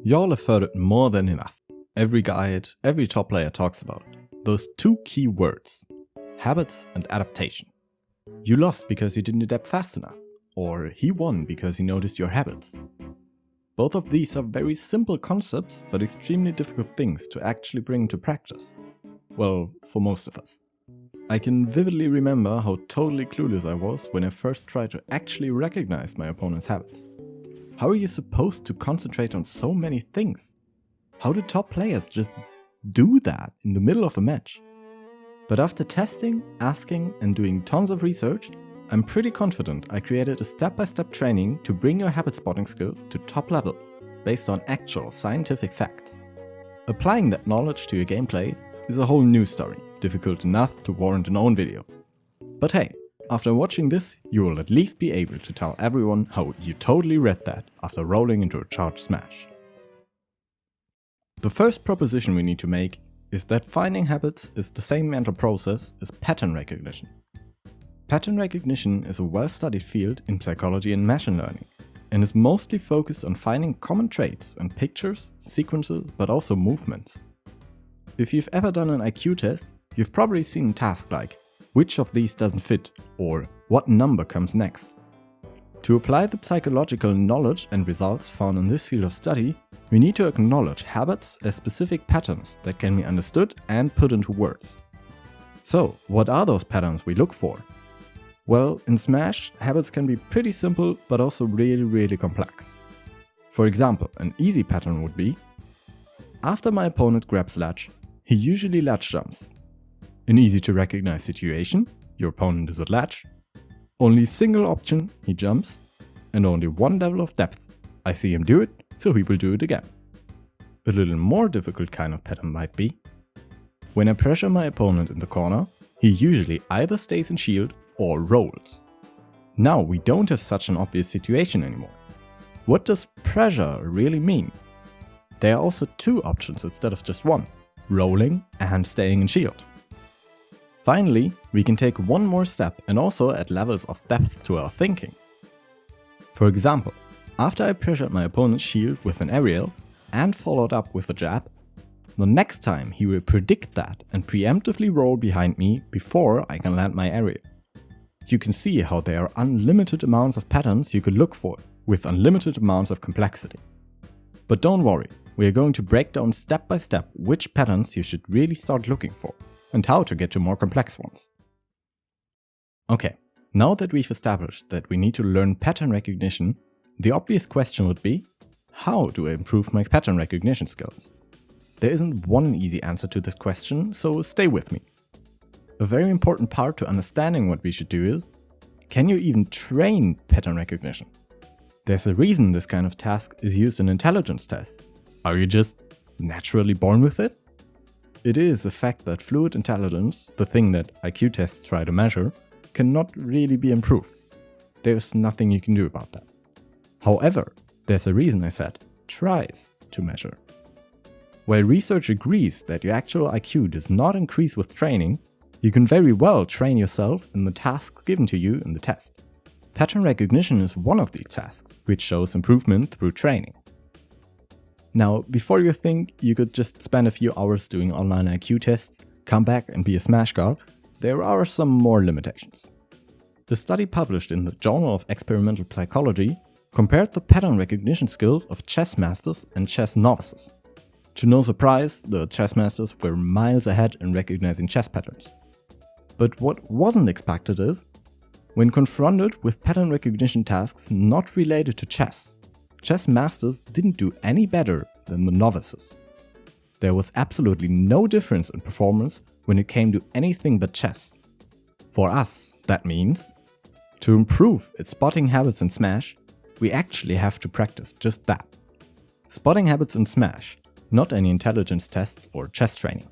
Y'all have heard it more than enough. Every guide, every top player talks about it. Those two key words, habits and adaptation. You lost because you didn't adapt fast enough, or he won because he noticed your habits. Both of these are very simple concepts, but extremely difficult things to actually bring into practice. Well, for most of us. I can vividly remember how totally clueless I was when I first tried to actually recognize my opponent's habits. How are you supposed to concentrate on so many things? How do top players just do that in the middle of a match? But after testing, asking, and doing tons of research, I'm pretty confident I created a step-by-step training to bring your habit spotting skills to top level, based on actual scientific facts. Applying that knowledge to your gameplay is a whole new story, difficult enough to warrant an own video. But hey, after watching this, you will at least be able to tell everyone how you totally read that after rolling into a charged smash. The first proposition we need to make is that finding habits is the same mental process as pattern recognition. Pattern recognition is a well-studied field in psychology and machine learning, and is mostly focused on finding common traits and pictures, sequences, but also movements. If you've ever done an IQ test, you've probably seen a task like, which of these doesn't fit, or what number comes next. To apply the psychological knowledge and results found in this field of study, we need to acknowledge habits as specific patterns that can be understood and put into words. So, what are those patterns we look for? Well, in Smash, habits can be pretty simple, but also really complex. For example, an easy pattern would be, after my opponent grabs ledge, he usually ledge jumps. An easy to recognize situation, your opponent is at ledge. Only single option, he jumps. And only one level of depth, I see him do it, so he will do it again. A little more difficult kind of pattern might be, when I pressure my opponent in the corner, he usually either stays in shield or rolls. Now we don't have such an obvious situation anymore. What does pressure really mean? There are also two options instead of just one, rolling and staying in shield. Finally, we can take one more step and also add levels of depth to our thinking. For example, after I pressured my opponent's shield with an aerial and followed up with a jab, the next time he will predict that and preemptively roll behind me before I can land my aerial. You can see how there are unlimited amounts of patterns you could look for, with unlimited amounts of complexity. But don't worry, we are going to break down step by step which patterns you should really start looking for, and how to get to more complex ones. Okay, now that we've established that we need to learn pattern recognition, the obvious question would be, how do I improve my pattern recognition skills? There isn't one easy answer to this question, so stay with me. A very important part to understanding what we should do is, can you even train pattern recognition? There's a reason this kind of task is used in intelligence tests. Are you just naturally born with it? It is a fact that fluid intelligence, the thing that IQ tests try to measure, cannot really be improved. There's nothing you can do about that. However, there's a reason I said tries to measure. While research agrees that your actual IQ does not increase with training, you can very well train yourself in the tasks given to you in the test. Pattern recognition is one of these tasks, which shows improvement through training. Now, before you think you could just spend a few hours doing online IQ tests, come back and be a Smash god, there are some more limitations. The study published in the Journal of Experimental Psychology compared the pattern recognition skills of chess masters and chess novices. To no surprise, the chess masters were miles ahead in recognizing chess patterns. But what wasn't expected is, when confronted with pattern recognition tasks not related to chess, chess masters didn't do any better than the novices. There was absolutely no difference in performance when it came to anything but chess. For us, that means, to improve at spotting habits in Smash, we actually have to practice just that. Spotting habits in Smash, not any intelligence tests or chess training.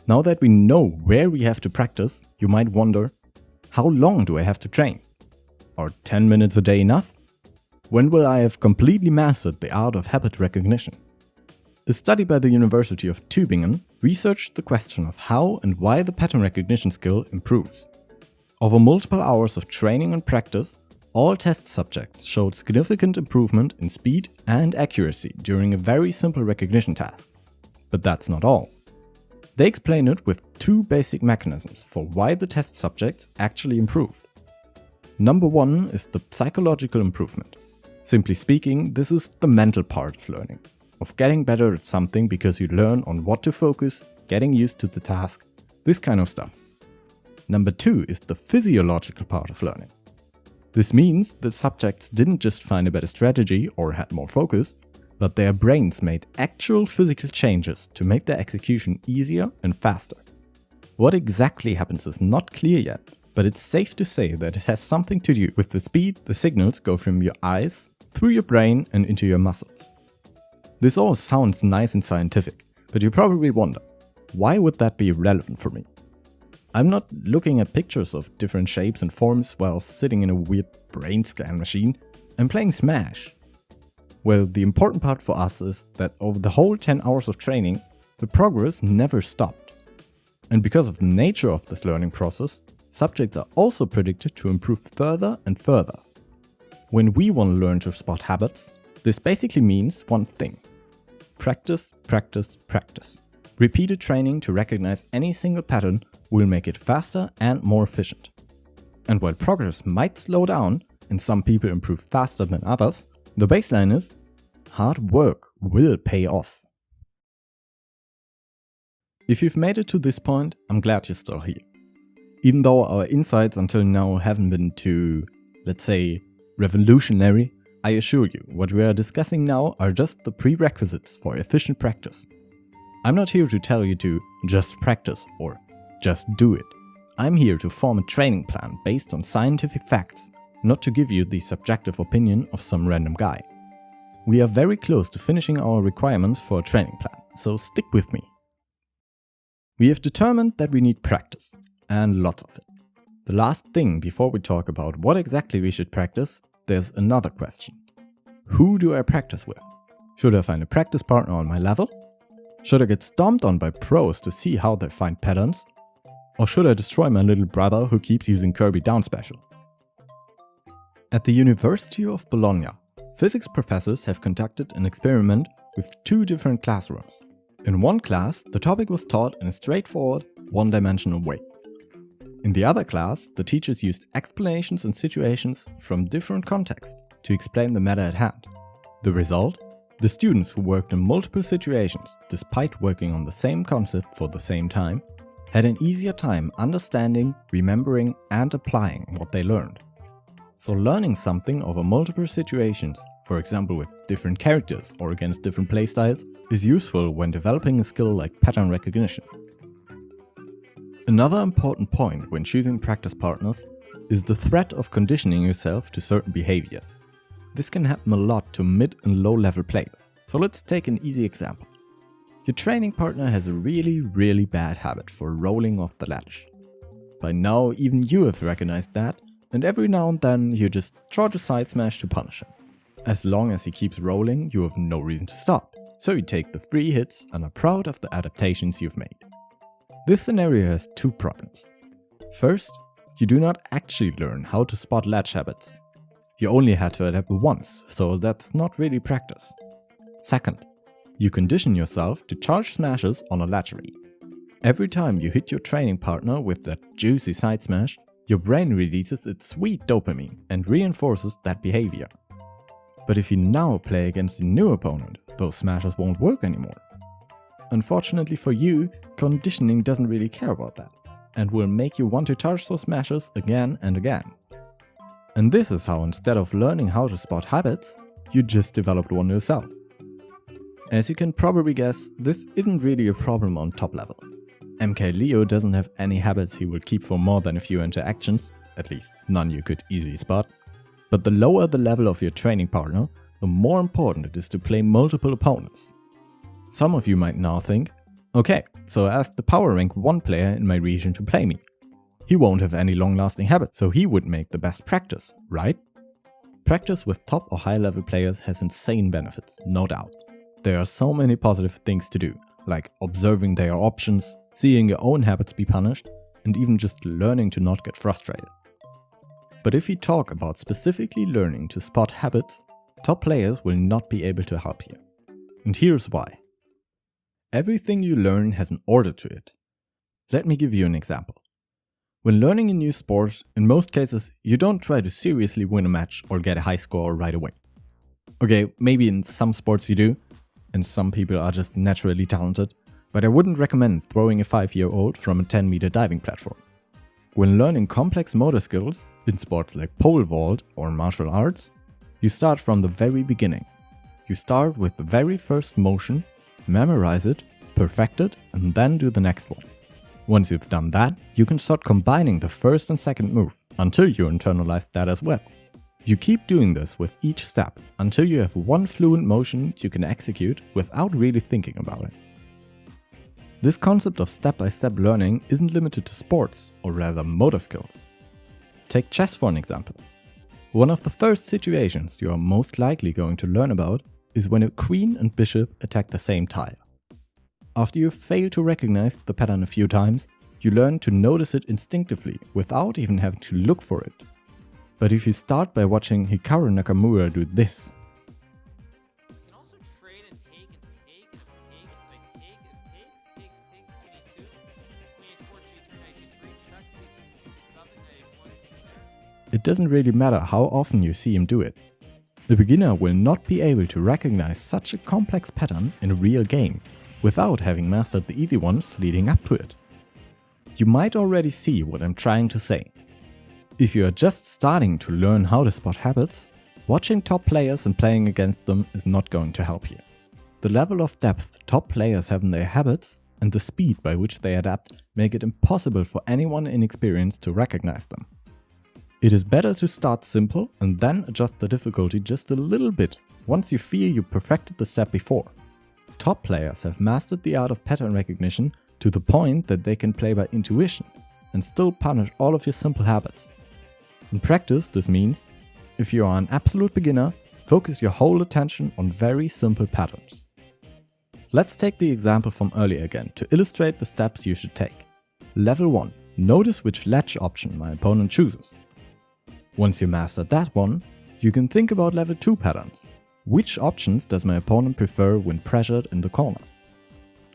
Now that we know where we have to practice, you might wonder, how long do I have to train? Are 10 minutes a day enough? When will I have completely mastered the art of habit recognition? A study by the University of Tübingen researched the question of how and why the pattern recognition skill improves. Over multiple hours of training and practice, All test subjects showed significant improvement in speed and accuracy during a very simple recognition task. But that's not all. They explain it with two basic mechanisms for why the test subjects actually improved. Number one is the psychological improvement. Simply speaking, this is the mental part of learning, of getting better at something because you learn on what to focus, getting used to the task, this kind of stuff. Number two is the physiological part of learning. This means the subjects didn't just find a better strategy or had more focus, but their brains made actual physical changes to make their execution easier and faster. What exactly happens is not clear yet, but it's safe to say that it has something to do with the speed the signals go from your eyes, through your brain and into your muscles. This all sounds nice and scientific, but you probably wonder, why would that be relevant for me? I'm not looking at pictures of different shapes and forms while sitting in a weird brain scan machine. I'm playing Smash. Well, the important part for us is that over the whole 10 hours of training, the progress never stopped. And because of the nature of this learning process, subjects are also predicted to improve further and further. When we want to learn to spot habits, this basically means one thing. Practice, practice, practice. Repeated training to recognize any single pattern will make it faster and more efficient. And while progress might slow down and some people improve faster than others, the baseline is hard work will pay off. If you've made it to this point, I'm glad you're still here. Even though our insights until now haven't been too, let's say, revolutionary, I assure you, what we are discussing now are just the prerequisites for efficient practice. I'm not here to tell you to just practice or just do it. I'm here to form a training plan based on scientific facts, not to give you the subjective opinion of some random guy. We are very close to finishing our requirements for a training plan, so stick with me. We have determined that we need practice, and lots of it. The last thing before we talk about what exactly we should practice, there's another question. Who do I practice with? Should I find a practice partner on my level? Should I get stomped on by pros to see how they find patterns? Or should I destroy my little brother who keeps using Kirby down special? At the University of Bologna, physics professors have conducted an experiment with two different classrooms. In one class, the topic was taught in a straightforward, one-dimensional way. In the other class, the teachers used explanations and situations from different contexts to explain the matter at hand. The result? The students who worked in multiple situations, despite working on the same concept for the same time, had an easier time understanding, remembering, and applying what they learned. So learning something over multiple situations, for example with different characters or against different playstyles, is useful when developing a skill like pattern recognition. Another important point when choosing practice partners is the threat of conditioning yourself to certain behaviors. This can happen a lot to mid and low level players, so let's take an easy example. Your training partner has a really bad habit for rolling off the ledge. By now even you have recognized that, and every now and then you just charge a side smash to punish him. As long as he keeps rolling, you have no reason to stop, so you take the free hits and are proud of the adaptations you've made. This scenario has two problems. First, you do not actually learn how to spot ledge habits. You only had to adapt once, so that's not really practice. Second, you condition yourself to charge smashes on a ledge read. Every time you hit your training partner with that juicy side smash, your brain releases its sweet dopamine and reinforces that behavior. But if you now play against a new opponent, those smashes won't work anymore. Unfortunately for you, conditioning doesn't really care about that, and will make you want to charge those smashes again and again. And this is how, instead of learning how to spot habits, you just developed one yourself. As you can probably guess, this isn't really a problem on top level. MK Leo doesn't have any habits he will keep for more than a few interactions, at least none you could easily spot. But the lower the level of your training partner, the more important it is to play multiple opponents. Some of you might now think, okay, so I asked the power rank 1 player in my region to play me. He won't have any long-lasting habits, so he would make the best practice, right? Practice with top or high level players has insane benefits, no doubt. There are so many positive things to do, like observing their options, seeing your own habits be punished, and even just learning to not get frustrated. But if we talk about specifically learning to spot habits, top players will not be able to help you. And here's why. Everything you learn has an order to it. Let me give you an example. When learning a new sport, in most cases, you don't try to seriously win a match or get a high score right away. Okay, maybe in some sports you do, and some people are just naturally talented, but I wouldn't recommend throwing a 5-year-old from a 10-meter diving platform. When learning complex motor skills, in sports like pole vault or martial arts, you start from the very beginning. You start with the very first motion, memorize it, perfect it, and then do the next one. Once you've done that, you can start combining the first and second move until you internalize that as well. You keep doing this with each step until you have one fluent motion you can execute without really thinking about it. This concept of step-by-step learning isn't limited to sports, or rather motor skills. Take chess for an example. One of the first situations you are most likely going to learn about is when a queen and bishop attack the same tile. After you fail to recognize the pattern a few times, you learn to notice it instinctively without even having to look for it. But if you start by watching Hikaru Nakamura do this, it doesn't really matter how often you see him do it. The beginner will not be able to recognize such a complex pattern in a real game without having mastered the easy ones leading up to it. You might already see what I'm trying to say. If you are just starting to learn how to spot habits, watching top players and playing against them is not going to help you. The level of depth top players have in their habits and the speed by which they adapt make it impossible for anyone inexperienced to recognize them. It is better to start simple and then adjust the difficulty just a little bit once you feel you perfected the step before. Top players have mastered the art of pattern recognition to the point that they can play by intuition and still punish all of your simple habits. In practice, this means, if you are an absolute beginner, focus your whole attention on very simple patterns. Let's take the example from earlier again to illustrate the steps you should take. Level 1. Notice which ledge option my opponent chooses. Once you master that one, you can think about level 2 patterns. Which options does my opponent prefer when pressured in the corner?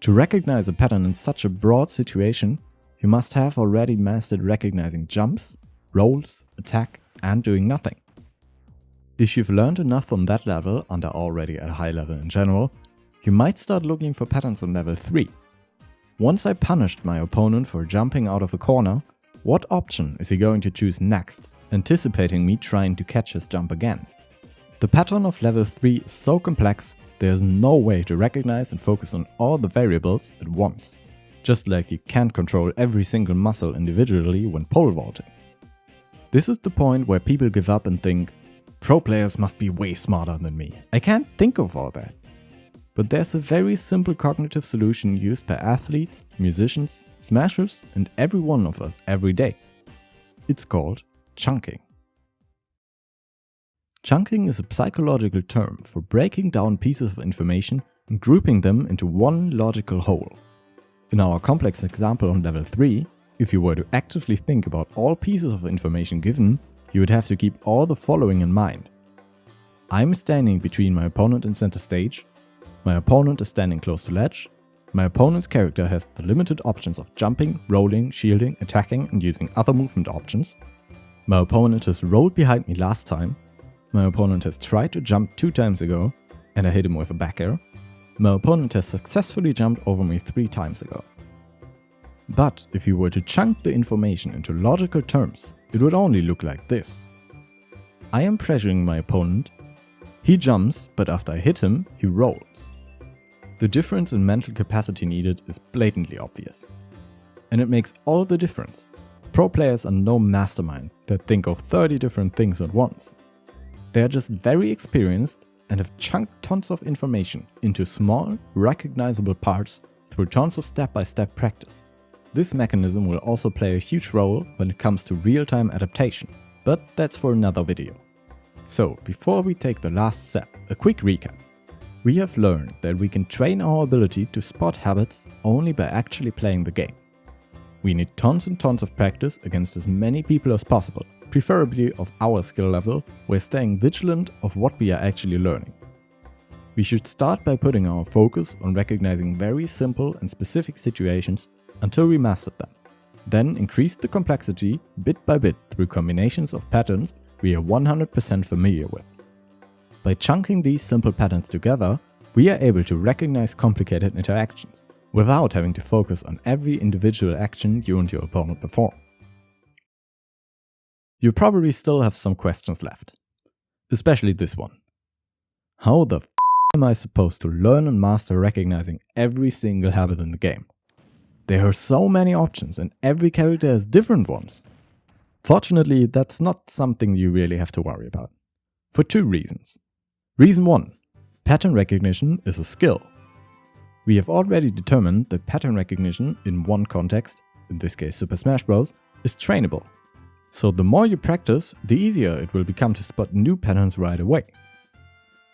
To recognize a pattern in such a broad situation, you must have already mastered recognizing jumps, rolls, attack, and doing nothing. If you've learned enough on that level and are already at a high level in general, you might start looking for patterns on level 3. Once I punished my opponent for jumping out of a corner, what option is he going to choose next, anticipating me trying to catch his jump again? The pattern of level 3 is so complex, there's no way to recognize and focus on all the variables at once. Just like you can't control every single muscle individually when pole vaulting. This is the point where people give up and think, pro players must be way smarter than me. I can't think of all that. But there's a very simple cognitive solution used by athletes, musicians, smashers, and every one of us every day. It's called chunking. Chunking is a psychological term for breaking down pieces of information and grouping them into one logical whole. In our complex example on level 3, if you were to actively think about all pieces of information given, you would have to keep all the following in mind. I'm standing between my opponent and center stage, my opponent is standing close to ledge, my opponent's character has the limited options of jumping, rolling, shielding, attacking and using other movement options, my opponent has rolled behind me last time, my opponent has tried to jump 2 times ago and I hit him with a back air. My opponent has successfully jumped over me 3 times ago. But if you were to chunk the information into logical terms, it would only look like this. I am pressuring my opponent, he jumps, but after I hit him, he rolls. The difference in mental capacity needed is blatantly obvious. And it makes all the difference. Pro players are no masterminds that think of 30 different things at once. They are just very experienced and have chunked tons of information into small, recognizable parts through tons of step-by-step practice. This mechanism will also play a huge role when it comes to real-time adaptation, but that's for another video. So, before we take the last step, a quick recap. We have learned that we can train our ability to spot habits only by actually playing the game. We need tons and tons of practice against as many people as possible, preferably of our skill level, we're staying vigilant of what we are actually learning. We should start by putting our focus on recognizing very simple and specific situations until we mastered them. Then increase the complexity bit by bit through combinations of patterns we are 100% familiar with. By chunking these simple patterns together, we are able to recognize complicated interactions without having to focus on every individual action you and your opponent perform. You probably still have some questions left, especially this one. How the f am I supposed to learn and master recognizing every single habit in the game? There are so many options and every character has different ones. Fortunately, that's not something you really have to worry about. For two reasons. Reason 1. Pattern recognition is a skill. We have already determined that pattern recognition in one context, in this case Super Smash Bros, is trainable. So the more you practice, the easier it will become to spot new patterns right away.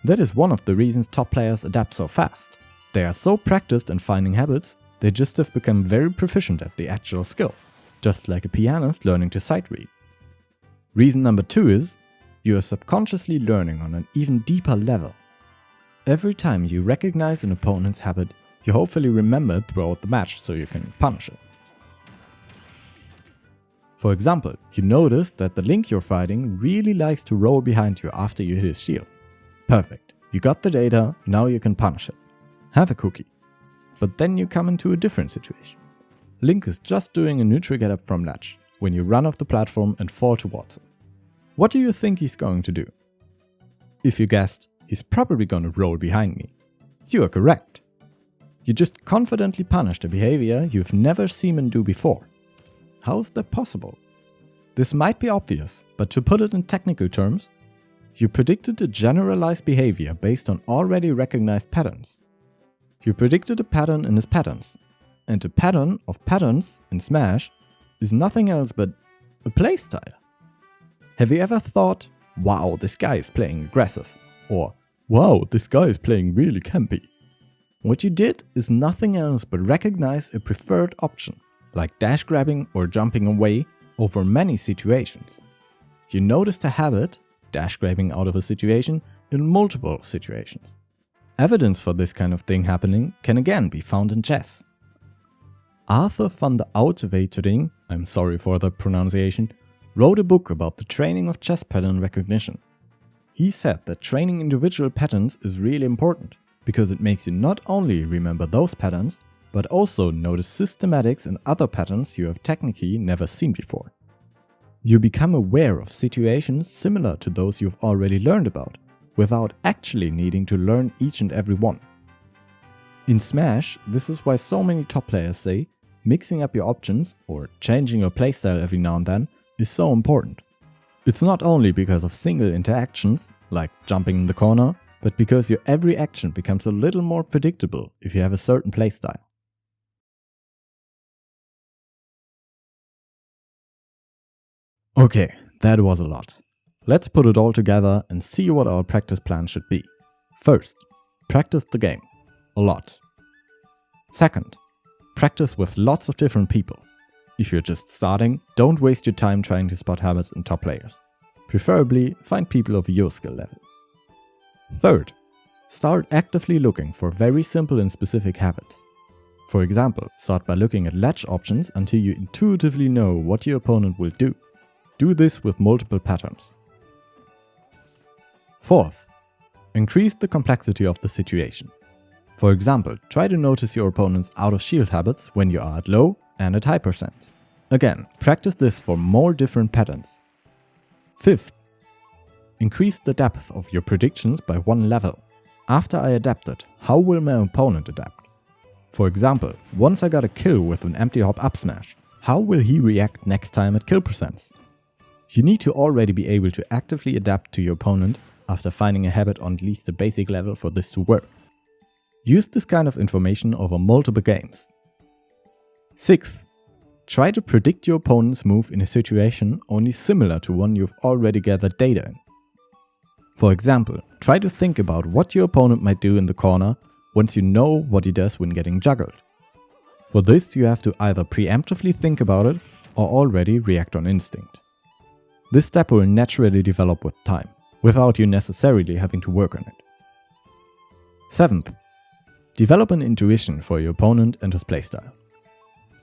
That is one of the reasons top players adapt so fast. They are so practiced in finding habits, they just have become very proficient at the actual skill, just like a pianist learning to sight read. Reason number 2 is, you are subconsciously learning on an even deeper level. Every time you recognize an opponent's habit, you hopefully remember it throughout the match so you can punish it. For example, you notice that the Link you're fighting really likes to roll behind you after you hit his shield. Perfect, you got the data, now you can punish it. Have a cookie. But then you come into a different situation. Link is just doing a neutral get up from ledge when you run off the platform and fall towards him. What do you think he's going to do? If you guessed, he's probably going to roll behind me. You are correct. You just confidently punished a behavior you've never seen him do before. How is that possible? This might be obvious, but to put it in technical terms, you predicted a generalized behavior based on already recognized patterns. You predicted a pattern in his patterns, and a pattern of patterns in Smash is nothing else but a playstyle. Have you ever thought, wow, this guy is playing aggressive, or wow, this guy is playing really campy? What you did is nothing else but recognize a preferred option, like dash grabbing or jumping away, over many situations. You noticed a habit, dash grabbing out of a situation, in multiple situations. Evidence for this kind of thing happening can again be found in chess. Arthur van der Outwetering, I'm sorry for the pronunciation, wrote a book about the training of chess pattern recognition. He said that training individual patterns is really important, because it makes you not only remember those patterns, but also notice systematics and other patterns you have technically never seen before. You become aware of situations similar to those you've already learned about, without actually needing to learn each and every one. In Smash, this is why so many top players say mixing up your options or changing your playstyle every now and then is so important. It's not only because of single interactions, like jumping in the corner, but because your every action becomes a little more predictable if you have a certain playstyle. Okay, that was a lot. Let's put it all together and see what our practice plan should be. First, practice the game. A lot. Second, practice with lots of different people. If you're just starting, don't waste your time trying to spot habits in top players. Preferably, find people of your skill level. Third, start actively looking for very simple and specific habits. For example, start by looking at ledge options until you intuitively know what your opponent will do. Do this with multiple patterns. Fourth, increase the complexity of the situation. For example, try to notice your opponent's out of shield habits when you are at low and at high percents. Again, practice this for more different patterns. Fifth, increase the depth of your predictions by one level. After I adapted, how will my opponent adapt? For example, once I got a kill with an empty hop up smash, how will he react next time at kill percents? You need to already be able to actively adapt to your opponent after finding a habit on at least a basic level for this to work. Use this kind of information over multiple games. Sixth, try to predict your opponent's move in a situation only similar to one you've already gathered data in. For example, try to think about what your opponent might do in the corner once you know what he does when getting juggled. For this, you have to either preemptively think about it or already react on instinct. This step will naturally develop with time, without you necessarily having to work on it. 7th, develop an intuition for your opponent and his playstyle.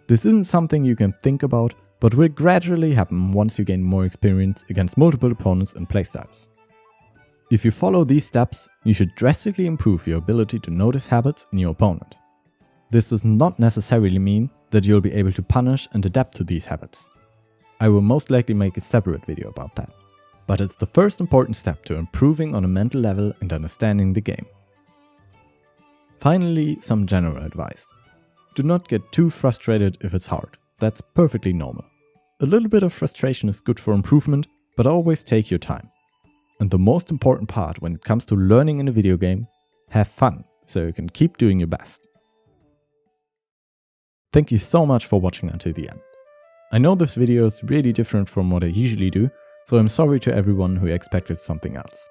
This isn't something you can think about, but will gradually happen once you gain more experience against multiple opponents and playstyles. If you follow these steps, you should drastically improve your ability to notice habits in your opponent. This does not necessarily mean that you'll be able to punish and adapt to these habits. I will most likely make a separate video about that. But it's the first important step to improving on a mental level and understanding the game. Finally, some general advice. Do not get too frustrated if it's hard. That's perfectly normal. A little bit of frustration is good for improvement, but always take your time. And the most important part when it comes to learning in a video game, have fun, so you can keep doing your best. Thank you so much for watching until the end. I know this video is really different from what I usually do, so I'm sorry to everyone who expected something else.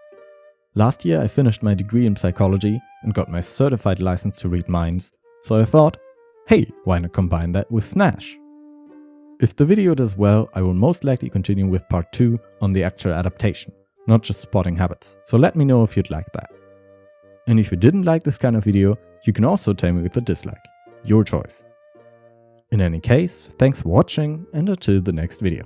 Last year I finished my degree in psychology and got my certified license to read minds, so I thought, hey, why not combine that with Smash? If the video does well, I will most likely continue with part 2 on the actual adaptation, not just spotting habits, so let me know if you'd like that. And if you didn't like this kind of video, you can also tell me with a dislike, your choice. In any case, thanks for watching and until the next video.